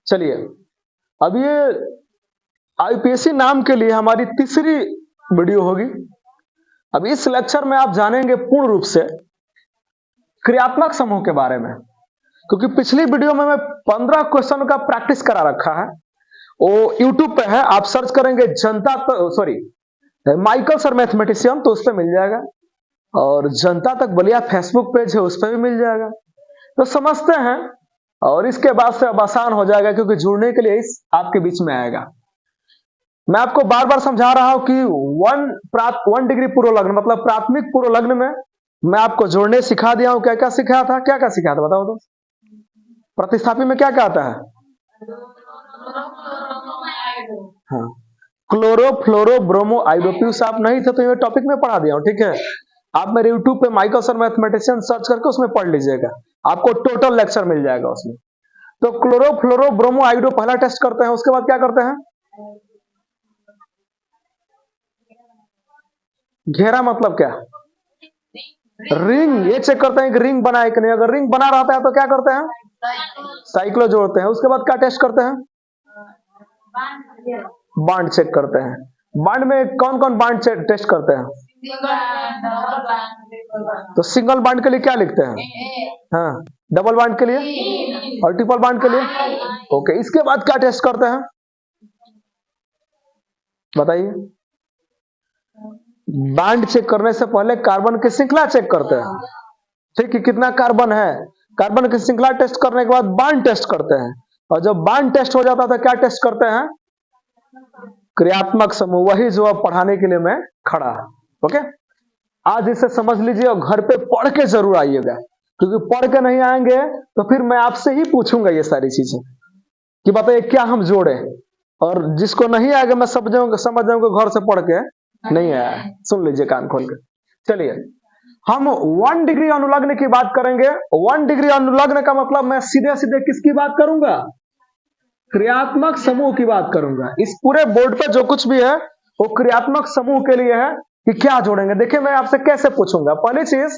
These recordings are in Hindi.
चलिए, अब ये आईपीएससी नाम के लिए हमारी तीसरी वीडियो होगी। अब इस लेक्चर में आप जानेंगे पूर्ण रूप से क्रियात्मक समूह के बारे में, क्योंकि पिछली वीडियो में मैं 15 क्वेश्चन का प्रैक्टिस करा रखा है। वो यूट्यूब पे है, आप सर्च करेंगे माइकल सर मैथमेटिशियन, तो उस पर मिल जाएगा। और जनता तक बलिया फेसबुक पेज है, उस पर भी मिल जाएगा। तो समझते हैं, और इसके बाद से अब आसान हो जाएगा, क्योंकि जुड़ने के लिए इस आपके बीच में आएगा। मैं आपको बार बार समझा रहा हूं कि 1 डिग्री पूर्व लग्न मतलब प्राथमिक पूर्व लग्न में मैं आपको जोड़ने सिखा दिया हूं। क्या क्या सिखाया था, क्या क्या सिखाया था बताओ तो। प्रतिस्थापी में क्या क्या आता है? हाँ, क्लोरो फ्लोरो ब्रोमो आइडोप्यूस। आप नहीं थे तो ये टॉपिक में पढ़ा दिया हूं, ठीक है। आप मेरे यूट्यूब पे माइकल सर मैथमेटिशियन सर्च करके उसमें पढ़ लीजिएगा, आपको टोटल लेक्चर मिल जाएगा उसमें। तो क्लोरो फ्लोरो ब्रोमो आइडो पहला टेस्ट करते हैं, उसके बाद क्या करते हैं? घेरा मतलब क्या? रिंग। ये चेक करते हैं कि रिंग बना है कि नहीं। अगर रिंग बना रहता है तो क्या करते हैं? साइक्लो जोड़ते हैं। उसके बाद क्या टेस्ट करते हैं? बांड चेक करते हैं। बांड में कौन कौन बांड टेस्ट करते हैं? तो सिंगल बांड के लिए क्या लिखते हैं? हाँ, डबल बांड के लिए और ट्रिपल बांड के लिए। ओके, इसके बाद क्या टेस्ट करते हैं बताइए? बांड चेक करने से पहले कार्बन की श्रृंखला चेक करते हैं, ठीक है, कितना कार्बन है। कार्बन की श्रृंखला टेस्ट करने के बाद बांड टेस्ट करते हैं, और जब बांड टेस्ट हो जाता है तो क्या टेस्ट करते हैं? क्रियात्मक समूह। वही जो अब पढ़ाने के लिए मैं खड़ा है। ओके, आज इसे समझ लीजिए और घर पे पढ़ के जरूर आइएगा, क्योंकि पढ़ के नहीं आएंगे तो फिर मैं आपसे ही पूछूंगा ये सारी चीजें कि बताइए क्या हम जोड़े। और जिसको नहीं आएगा मैं समझ जाऊंगा घर से पढ़ के नहीं आया। सुन लीजिए कान खोल के। चलिए, हम 1 डिग्री अनुलग्न की बात करेंगे। 1 डिग्री अनुलग्न का मतलब मैं सीधे सीधे किसकी बात करूंगा? क्रियात्मक समूह की बात करूंगा। इस पूरे बोर्ड पे जो कुछ भी है वो क्रियात्मक समूह के लिए है कि क्या जोड़ेंगे। देखिए, मैं आपसे कैसे पूछूंगा। पहली चीज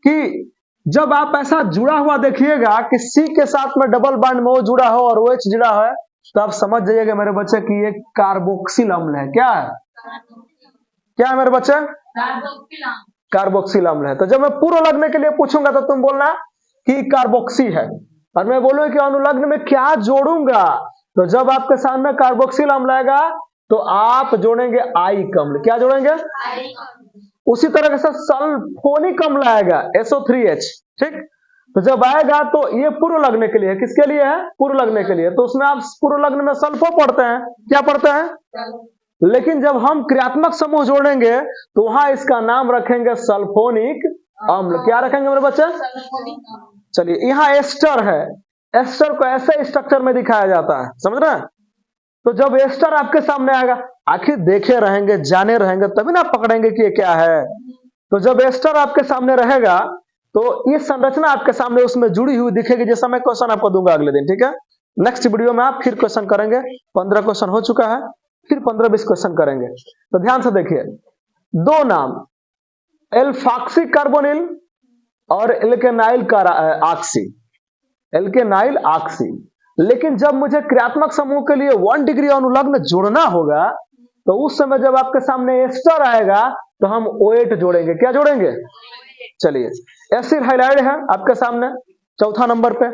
कि जब आप ऐसा जुड़ा हुआ देखिएगा कि सी के साथ में डबल बॉन्ड में वो जुड़ा हो और वो OH जुड़ा है, तो आप समझ जाइएगा मेरे बच्चे कि ये कार्बोक्सिल अम्ल है। क्या है? क्या है मेरे बच्चे? कार्बोक्सिल अम्ल है। तो जब मैं पूर्व लग्न के लिए पूछूंगा तो तुम बोलना कि कार्बोक्सी है, और मैं बोलूंगा कि अनुलग्न में क्या जोड़ूंगा, तो जब आपके सामने कार्बोक्सिल अम्ल आएगा तो आप जोड़ेंगे आइक अम्ल। क्या जोड़ेंगे? उसी तरह से सल्फोनिक अम्ल आएगा SO3H, ठीक। तो जब आएगा तो ये पूर्व लग्न के लिए है। किसके लिए है? पूर्व लग्न के लिए। तो उसमें आप पूर्व लग्न में सल्फो पढ़ते हैं। क्या पढ़ते हैं? लेकिन जब हम क्रियात्मक समूह जोड़ेंगे तो वहां इसका नाम रखेंगे सल्फोनिक अम्ल। क्या रखेंगे मेरे बच्चे? चलिए, यहाँ एस्टर है। एस्टर को ऐसे स्ट्रक्चर में दिखाया जाता है, समझ रहे हैं? तो जब एस्टर आपके सामने आएगा, आखिर देखे रहेंगे, जाने रहेंगे, तभी ना पकड़ेंगे कि ये क्या है। तो जब एस्टर आपके सामने रहेगा तो ये संरचना आपके सामने उसमें जुड़ी हुई दिखेगी, जैसा मैं क्वेश्चन आपको दूंगा अगले दिन, ठीक है। नेक्स्ट वीडियो में आप फिर क्वेश्चन करेंगे। 15 क्वेश्चन हो चुका है, फिर 15-20 क्वेश्चन करेंगे। तो ध्यान से देखिए, दो नाम एल्फॉक्सी कार्बोनिल और एल्केनाइल ऑक्सी। Alkenyl oxy. लेकिन जब मुझे क्रियात्मक समूह के लिए 1 डिग्री अनुलग्न जोड़ना होगा तो उस समय जब आपके सामने एस्टर आएगा तो हम OH जोड़ेंगे। क्या जोड़ेंगे? चलिए, एसिड हाइलाइड है आपके सामने चौथा नंबर पे।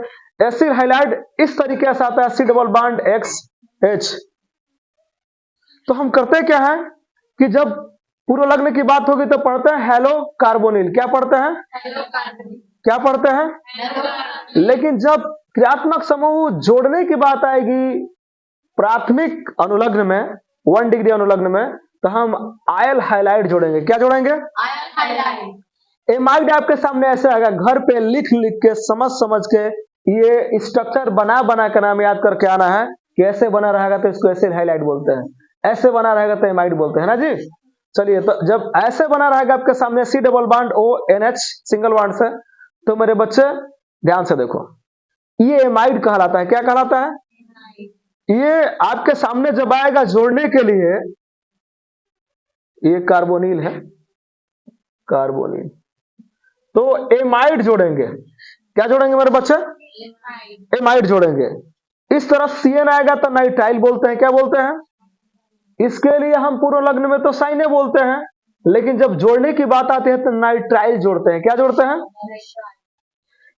एसिड हाइलाइड इस तरीके से आता है, C डबल बॉन्ड XH। तो हम करते क्या है कि जब पूर्व लग्न की बात होगी तो पढ़ते हैं हेलो कार्बोनिल। क्या पढ़ते हैं? क्या पढ़ते हैं? लेकिन जब क्रियात्मक समूह जोड़ने की बात आएगी प्राथमिक अनुलग्न में, 1 डिग्री अनुलग्न में, तो हम आयल हाइलाइड जोड़ेंगे। क्या जोड़ेंगे? एमाइड आपके सामने ऐसे आएगा, घर पे लिख लिख के समझ के ये स्ट्रक्चर बना के नाम याद करके आना है कि ऐसे बना रहेगा तो इसको एसिड हाइलाइड बोलते हैं, ऐसे बना रहेगा तो एमाइड बोलते हैं ना जी। चलिए, तो जब ऐसे बना रहेगा आपके सामने C double bond ONH single bond से, तो मेरे बच्चे ध्यान से देखो, ये एमाइड कहलाता है। क्या कहलाता है? ये आपके सामने जब आएगा जोड़ने के लिए, ये कार्बोनिल है, कार्बोनिल, तो एमाइड जोड़ेंगे। क्या जोड़ेंगे मेरे बच्चे? एमाइड जोड़ेंगे। इस तरफ CN आएगा तो नाइट्राइल बोलते हैं। क्या बोलते हैं? इसके लिए हम पूर्व लग्न में तो साइने बोलते हैं, लेकिन जब जोड़ने की बात आती है तो नाइट्राइल जोड़ते हैं। क्या जोड़ते हैं?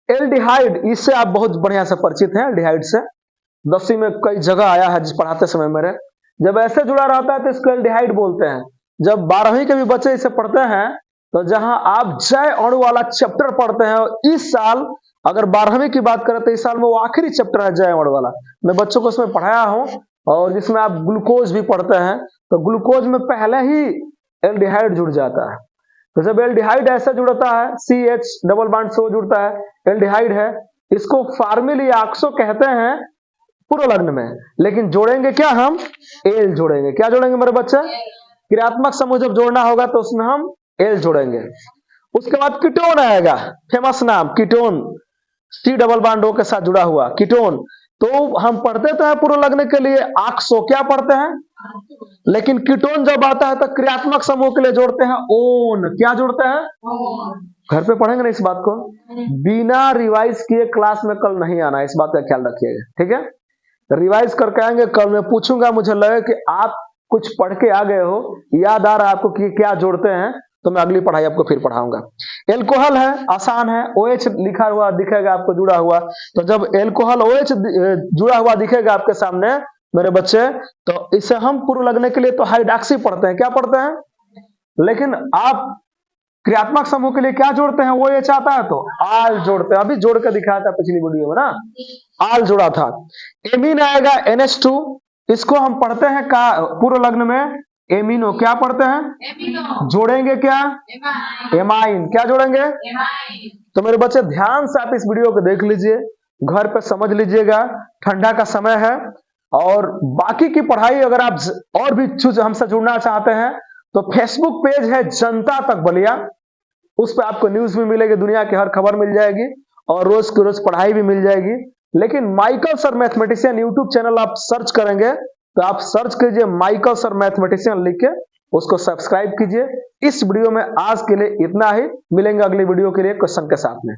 एल्डिहाइड, इससे आप बहुत बढ़िया से परिचित हैं। एल्डिहाइड से 10वीं में कई जगह आया है जिस पढ़ाते समय मेरे, जब ऐसे जुड़ा रहता है तो इसको एल्डिहाइड बोलते हैं। जब 12वीं के भी बच्चे इसे पढ़ते हैं तो जहां आप जय अणु वाला चैप्टर पढ़ते हैं, इस साल अगर 12वीं की बात करें तो इस साल में वो आखिरी चैप्टर है जय अणु वाला। मैं बच्चों को उसमें पढ़ाया हूं, और जिसमें आप ग्लूकोज भी पढ़ते हैं, तो ग्लूकोज में पहले ही एल्डिहाइड जुड़ जाता है। तो जब एल्डिहाइड ऐसा जुड़ता है, CH डबल बॉन्ड से वो जुड़ता है, एल्डिहाइड है, इसको फार्मिल या ऑक्सो कहते हैं पूर्व लग्न में। लेकिन जोड़ेंगे क्या? हम एल जोड़ेंगे। क्या जोड़ेंगे मेरे बच्चे? क्रियात्मक समूह जब जोड़ना होगा तो उसमें हम एल जोड़ेंगे। उसके बाद कीटोन आएगा, फेमस नाम ketone, C double bond O के साथ जुड़ा हुआ कीटोन। तो हम पढ़ते तो है पूर्व लग्न के लिए ऑक्सो, क्या पढ़ते हैं, लेकिन कीटोन जब आता है तो क्रियात्मक समूह के लिए जोड़ते हैं ओन। क्या जोड़ते हैं? घर पे पढ़ेंगे ना इस बात को, बिना रिवाइज किए क्लास में कल नहीं आना, इस बात का ख्याल रखिएगा, ठीक है? रिवाइज करके आएंगे, कल मैं पूछूंगा, मुझे लगे कि आप कुछ पढ़ के आ गए हो, याद आ रहा है आपको कि क्या जोड़ते हैं, तो मैं अगली पढ़ाई आपको फिर पढ़ाऊंगा। एल्कोहल है, आसान है, OH लिखा हुआ दिखेगा आपको जुड़ा हुआ। तो जब एल्कोहल OH जुड़ा हुआ दिखेगा आपके सामने मेरे बच्चे, तो इसे हम पूर्व लगने के लिए तो हाइड्रॉक्सी पढ़ते हैं। क्या पढ़ते हैं? लेकिन आप क्रियात्मक समूह के लिए क्या जोड़ते हैं? OH आता है तो आल जोड़ते हैं। अभी जोड़ के दिखाया था पिछली वीडियो में ना, आल जोड़ा था। एमीन आएगा NH2, इसको हम पढ़ते हैं का पूर्व लग्न में एमिनो। क्या पढ़ते हैं? जोड़ेंगे क्या? एमाइन। क्या जोड़ेंगे? तो मेरे बच्चे ध्यान से आप इस वीडियो को देख लीजिए, घर पे समझ लीजिएगा, ठंडा का समय है। और बाकी की पढ़ाई अगर आप और भी हमसे जुड़ना चाहते हैं तो फेसबुक पेज है जनता तक बलिया, उस पर आपको न्यूज भी मिलेगी, दुनिया की हर खबर मिल जाएगी, और रोज की रोज पढ़ाई भी मिल जाएगी। लेकिन Michael sir mathematician YouTube channel आप सर्च करेंगे तो आप सर्च कीजिए माइकल सर मैथमेटिशियन लिख के, उसको सब्सक्राइब कीजिए। इस वीडियो में आज के लिए इतना ही, मिलेंगे अगली वीडियो के लिए क्वेश्चन के साथ में।